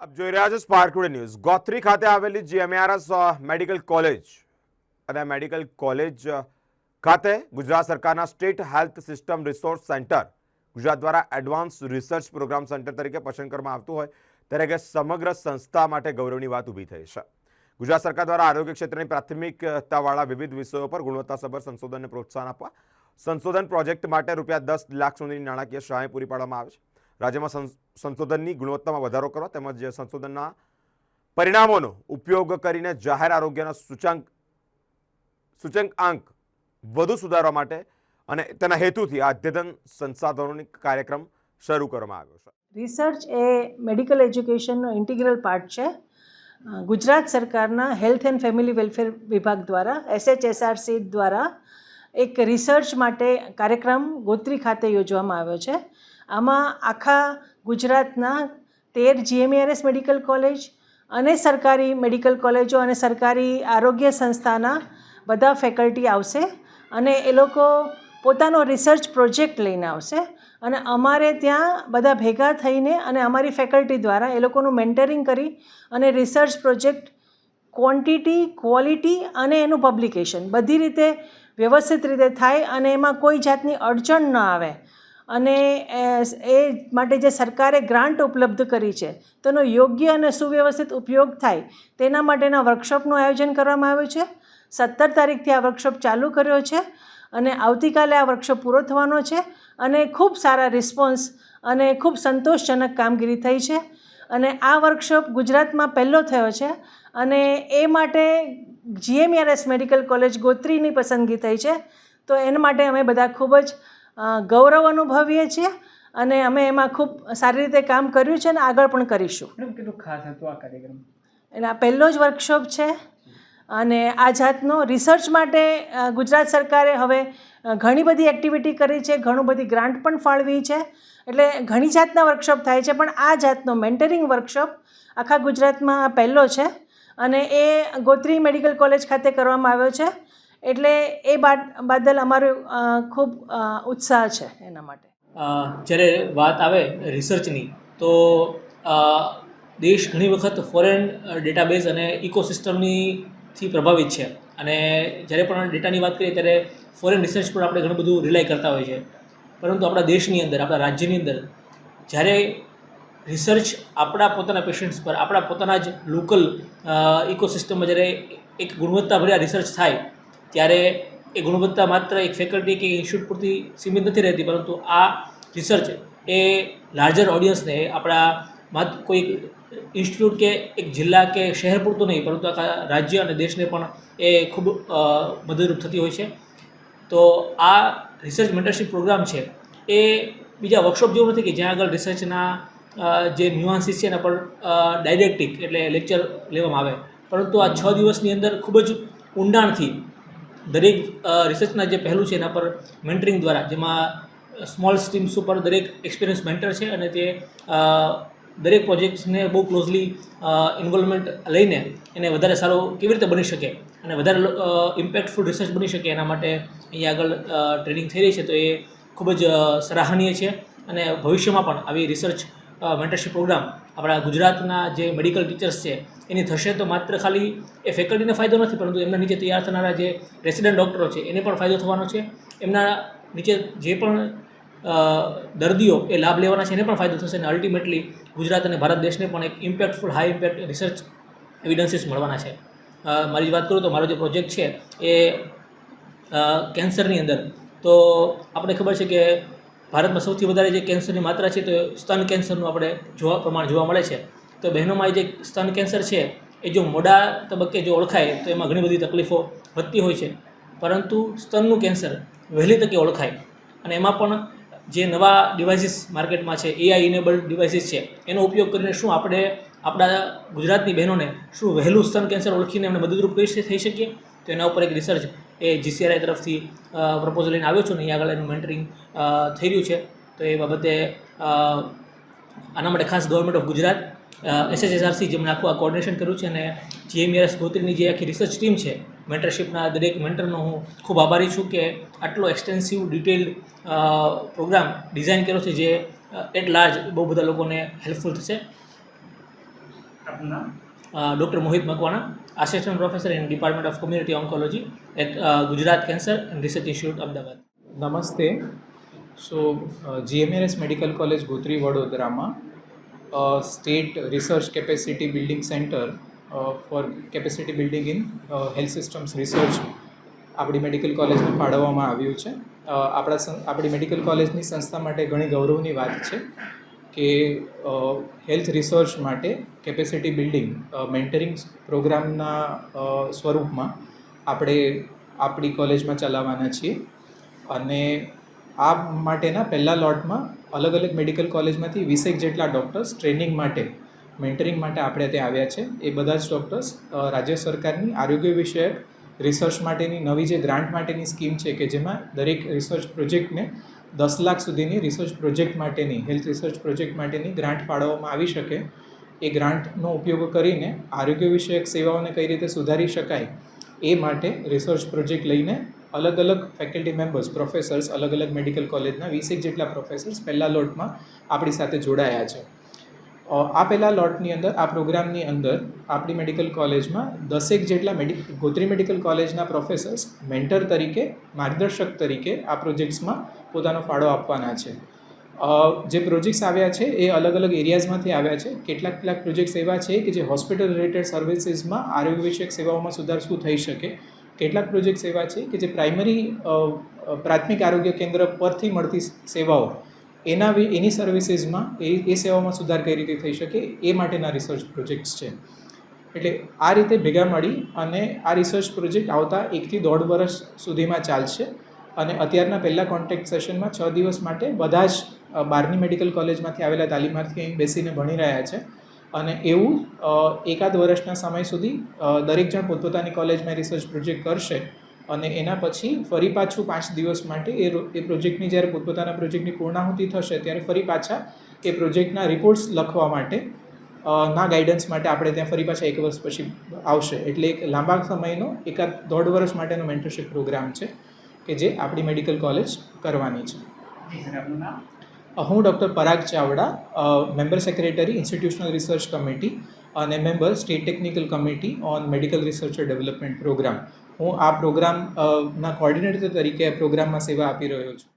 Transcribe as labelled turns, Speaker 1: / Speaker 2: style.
Speaker 1: આપ જોઈ રહ્યા છો સ્પાર્ક ટુડે ન્યૂઝ. ગોત્રી ખાતે આવેલી જીએમઆરએસ મેડિકલ કોલેજ અને મેડિકલ કોલેજ ખાતે ગુજરાત સરકારના state health system resource centre Gujarat દ્વારા એડવાન્સ રિસર્ચ પ્રોગ્રામ સેન્ટર તરીકે પસંદ કરવામાં આવતું હોય ત્યારે કે સમગ્ર સંસ્થા માટે ગૌરવની વાત ઊભી થઈ છે. ગુજરાત સરકાર દ્વારા આરોગ્ય ક્ષેત્રની પ્રાથમિકતાવાળા વિવિધ વિષયો પર ગુણવત્તાસભર સંશોધનને પ્રોત્સાહન આપવા સંશોધન પ્રોજેક્ટ માટે ₹10 લાખ સુધીની નાણાકીય સહાય પૂરી પાડવામાં આવે છે. રાજ્યમાં સંશોધનની ગુણવત્તામાં વધારો કરવા તેમજ સંશોધનના પરિણામોનો ઉપયોગ કરીને જાહેર આરોગ્યના સૂચકાંક વધુ સુધારવા માટે અને તેના હેતુથી આ અદ્યતન સંસાધનોની કાર્યક્રમ શરૂ કરવામાં આવ્યો છે.
Speaker 2: રિસર્ચ એ મેડિકલ એજ્યુકેશનનો ઇન્ટિગ્રલ પાર્ટ છે. ગુજરાત સરકારના હેલ્થ એન્ડ ફેમિલી વેલફેર વિભાગ દ્વારા SHSRC દ્વારા એક રિસર્ચ માટે કાર્યક્રમ ગોત્રી ખાતે યોજવામાં આવ્યો છે. આમાં આખા ગુજરાતના 13 GMARS મેડિકલ કોલેજ અને સરકારી મેડિકલ કોલેજો અને સરકારી આરોગ્ય સંસ્થાના બધા ફેકલ્ટી આવશે અને એ લોકો પોતાનો રિસર્ચ પ્રોજેક્ટ લઈને આવશે અને અમારે ત્યાં બધા ભેગા થઈને અને અમારી ફેકલ્ટી દ્વારા એ લોકોનું મેન્ટરિંગ કરી અને રિસર્ચ પ્રોજેક્ટ ક્વોન્ટિટી, ક્વોલિટી અને એનું પબ્લિકેશન બધી રીતે વ્યવસ્થિત રીતે થાય અને એમાં કોઈ જાતની અડચણ ન આવે અને એ માટે જે સરકારે ગ્રાન્ટ ઉપલબ્ધ કરી છે તેનો યોગ્ય અને સુવ્યવસ્થિત ઉપયોગ થાય તેના માટેના વર્કશોપનું આયોજન કરવામાં આવ્યું છે. 17 તારીખથી આ વર્કશોપ ચાલુ કર્યો છે અને આવતીકાલે આ વર્કશોપ પૂરો થવાનો છે અને ખૂબ સારા રિસ્પોન્સ અને ખૂબ સંતોષજનક કામગીરી થઈ છે અને આ વર્કશોપ ગુજરાતમાં પહેલો થયો છે અને એ માટે GMARS મેડિકલ કોલેજ ગોત્રીની પસંદગી થઈ છે. તો એના માટે અમે બધા ખૂબ જ ગૌરવ અનુભવીએ છીએ અને અમે એમાં ખૂબ સારી રીતે કામ કર્યું છે અને આગળ પણ કરીશું.
Speaker 3: કેટલું ખાસ હતું આ કાર્યક્રમ?
Speaker 2: એટલે આ પહેલો જ વર્કશોપ છે અને આ જાતનો રિસર્ચ માટે ગુજરાત સરકારે હવે ઘણી બધી એક્ટિવિટી કરી છે, ઘણું બધી ગ્રાન્ટ પણ ફાળવી છે. એટલે ઘણી જાતના વર્કશોપ થાય છે પણ આ જાતનો મેન્ટરિંગ વર્કશોપ આખા ગુજરાતમાં પહેલો છે અને એ ગોત્રી મેડિકલ કોલેજ ખાતે કરવામાં આવ્યો છે. એટલે એ બદલ અમારો ખૂબ ઉત્સાહ છે એના માટે.
Speaker 3: જ્યારે વાત આવે રિસર્ચની તો દેશ ઘણી વખત ફોરેન ડેટાબેઝ અને ઇકોસિસ્ટમથી પ્રભાવિત છે અને જ્યારે પણ ડેટાની વાત કરીએ ત્યારે ફોરેન રિસર્ચ પર આપણે ઘણું બધું રિલાય કરતા હોઈએ છીએ. પરંતુ આપણા દેશની અંદર, આપણા રાજ્યની અંદર જ્યારે રિસર્ચ આપણા પોતાના પેશન્ટ્સ પર, આપણા પોતાના જ લોકલ ઇકોસિસ્ટમમાં જ્યારે એક ગુણવત્તાભર્યા રિસર્ચ થાય ત્યારે એ ગુણવત્તા માત્ર એક ફેકલ્ટી કે ઇન્સ્ટિટ્યૂટ પૂરતી સીમિત નથી રહેતી, પરંતુ આ રિસર્ચ એ લાર્જર ઓડિયન્સને આપણા કોઈ ઇન્સ્ટિટ્યૂટ કે એક જિલ્લા કે શહેર પૂરતું નહીં પરંતુ આખા રાજ્ય અને દેશને પણ એ ખૂબ મદદરૂપ થતી હોય છે. તો આ રિસર્ચ મેન્ટરશીપ પ્રોગ્રામ છે એ બીજા વર્કશોપ જેવું નથી કે જ્યાં આગળ રિસર્ચના જે ન્યુઆન્સીસ છે એના પર ડાયરેક્ટિક એટલે લેક્ચર લેવામાં આવે, પરંતુ આ 6 દિવસની અંદર ખૂબ જ ઊંડાણથી દરેક રિસર્ચના જે પહેલું છે એના પર મેન્ટરિંગ દ્વારા, જેમાં સ્મોલ સ્ટ્રીમ્સ ઉપર દરેક એક્સપિરિયન્સ મેન્ટર છે અને તે દરેક પ્રોજેક્ટ્સને બહુ ક્લોઝલી ઇન્વોલ્વમેન્ટ લઈને એને વધારે સારો કેવી રીતે બની શકે અને વધારે ઇમ્પેક્ટફુલ રિસર્ચ બની શકે એના માટે અહીંયા આગળ ટ્રેનિંગ થઈ રહી છે. તો એ ખૂબ જ સરાહનીય છે અને ભવિષ્યમાં પણ આવી રિસર્ચ મેન્ટરશીપ પ્રોગ્રામ આપણા ગુજરાતના જે મેડિકલ ટીચર્સ છે એની થશે તો માત્ર ખાલી એ ફેકલ્ટીને ફાયદો નથી, પરંતુ એમના નીચે તૈયાર થનારા જે રેસિડન્ટ ડૉક્ટરો છે એને પણ ફાયદો થવાનો છે. એમના નીચે જે પણ દર્દીઓ એ લાભ લેવાના છે એને પણ ફાયદો થશે અને અલ્ટિમેટલી ગુજરાત અને ભારત દેશને પણ એક impactful, high impact research evidences મળવાના છે. મારી જ વાત કરું તો મારો જે પ્રોજેક્ટ છે એ કેન્સરની અંદર, તો આપણે ખબર છે કે ભારતમાં સૌથી વધારે જે કેન્સરની માત્રા છે તો સ્તન કેન્સરનું આપણે પ્રમાણ જોવા મળે છે. તો બહેનોમાં જે સ્તન કેન્સર છે એ જો મોડા તબક્કે જો ઓળખાય તો એમાં ઘણી બધી તકલીફો વધતી હોય છે, પરંતુ સ્તનનું કેન્સર વહેલી તકે ઓળખાય અને એમાં પણ જે નવા ડિવાઇસીસ માર્કેટમાં છે, AI ઇનેબલ્ડ ડિવાઇસીસ છે, એનો ઉપયોગ કરીને શું આપણે આપણા ગુજરાતની બહેનોને શું વહેલું સ્તન કેન્સર ઓળખીને એમને મદદરૂપ થઈ શકીએ. તો એના ઉપર એક રિસર્ચ એ GCRI તરફથી પ્રપોઝલ લઈને આવ્યો છું ને અહીંયા આગળ એનું મેન્ટરિંગ થઈ રહ્યું છે. તો એ બાબતે આના માટે ખાસ ગવર્મેન્ટ ઓફ ગુજરાત, SHSRC જેમણે આખું આ કોર્ડિનેશન કર્યું છે અને GMARS ગોત્રીની જે આખી રિસર્ચ ટીમ છે મેન્ટરશીપના દરેક મેન્ટરનો હું ખૂબ આભારી છું કે આટલો એક્સટેન્સિવ ડિટેલ્ડ પ્રોગ્રામ ડિઝાઇન કર્યો છે જે એટ લાર્જ બહુ બધા લોકોને હેલ્પફુલ થશે.
Speaker 4: આપનું નામ?
Speaker 3: Doctor Mohit Makwana, assistant professor in department of community oncology at Gujarat cancer and research institute Ahmedabad.
Speaker 5: નમસ્તે. So GMRS medical college Gotri વડોદરામાં state research capacity building centre for capacity building in health systems research આપણી medical કોલેજને ફાળવવામાં આવ્યું છે. આપણી મેડિકલ કોલેજની સંસ્થા માટે ઘણી ગૌરવની વાત છે કે હેલ્થ રિસર્ચ માટે કેપેસિટી બિલ્ડિંગ મેન્ટરિંગ પ્રોગ્રામના સ્વરૂપમાં આપણે આપણી કોલેજમાં ચલાવવાના છીએ. અને આ માટેના પહેલા લોટમાં અલગ અલગ મેડિકલ કોલેજમાંથી 20 જેટલા ડૉક્ટર્સ ટ્રેનિંગ માટે મેન્ટરિંગ માટે આપણે ત્યાં આવ્યા છે. એ બધા જ ડૉક્ટર્સ રાજ્ય સરકારની આરોગ્ય વિષયક રિસર્ચ માટેની નવી જે ગ્રાન્ટ માટેની સ્કીમ છે કે જેમાં દરેક રિસર્ચ પ્રોજેક્ટને 10 લાખ સુધીની રિસર્ચ પ્રોજેક્ટ માટેની હેલ્થ રિસર્ચ પ્રોજેક્ટ માટેની ગ્રાન્ટ ફાળવવામાં આવી શકે. એ ગ્રાન્ટનો ઉપયોગ કરીને આરોગ્ય વિષયક સેવાઓને કઈ રીતે સુધારી શકાય એ માટે રિસર્ચ પ્રોજેક્ટ લઈને અલગ અલગ ફેકલ્ટી મેમ્બર્સ પ્રોફેસર્સ અલગ અલગ મેડિકલ કોલેજના 20 જેટલા પ્રોફેસર્સ પહેલા લોટમાં આપણી સાથે જોડાયા છે. આ પહેલા લોટની અંદર આ પ્રોગ્રામની અંદર આપણી મેડિકલ કોલેજમાં 10 જેટલા ગોત્રી મેડિકલ કોલેજના પ્રોફેસર્સ મેન્ટર તરીકે માર્ગદર્શક તરીકે આ પ્રોજેક્ટ્સમાં પોતાનો ફાળો આપવાના છે. જે પ્રોજેક્ટ્સ આવ્યા છે એ અલગ અલગ એરિયાઝમાંથી આવ્યા છે. કેટલાક પ્રોજેક્ટ્સ એવા છે કે જે હોસ્પિટલ રિલેટેડ સર્વિસીસમાં આરોગ્ય વિષયક સેવાઓમાં સુધાર શું થઈ શકે. કેટલાક પ્રોજેક્ટ્સ એવા છે કે જે પ્રાથમિક આરોગ્ય કેન્દ્ર પરથી મળતી સેવાઓ એની સર્વિસીસમાં એ સેવામાં સુધાર કઈ રીતે થઈ શકે એ માટેના રિસર્ચ પ્રોજેક્ટ્સ છે. એટલે આ રીતે ભેગા મળી અને આ રિસર્ચ પ્રોજેક્ટ આવતા 1 થી 1.5 વર્ષ સુધીમાં ચાલશે. અને અત્યારના પહેલાં કોન્ટેક્ટ સેશનમાં 6 દિવસ માટે બધા જ 12ની મેડિકલ કોલેજમાંથી આવેલા તાલીમાર્થી અહીં બેસીને ભણી રહ્યા છે. અને એવું 1-1.5 વર્ષના સમય સુધી દરેક જણ પોતપોતાની કોલેજમાં રિસર્ચ પ્રોજેક્ટ કરશે. અને એના પછી ફરી પાછું 5 દિવસ માટે એ પ્રોજેક્ટની જ્યારે પોતપોતાના પ્રોજેક્ટની પૂર્ણાહુતિ થશે ત્યારે ફરી પાછા એ પ્રોજેક્ટના રિપોર્ટ્સ લખવા માટે ના ગાઈડન્સ માટે આપણે ત્યાં ફરી પાછા 1 વર્ષ પછી આવશે. એટલે એક લાંબા સમયનો 1.5 વર્ષ માટેનો મેન્ટરશિપ પ્રોગ્રામ છે કે જે આપણી મેડિકલ કોલેજ કરવાની છે.
Speaker 4: જી સર, આપનું નામ?
Speaker 5: હું doctor Parag Chavda, member secretary institutional research committee અને member state technical committee on medical researcher development programme. હું આ પ્રોગ્રામના કોઓર્ડિનેટર તરીકે પ્રોગ્રામમાં સેવા આપી રહ્યો છું.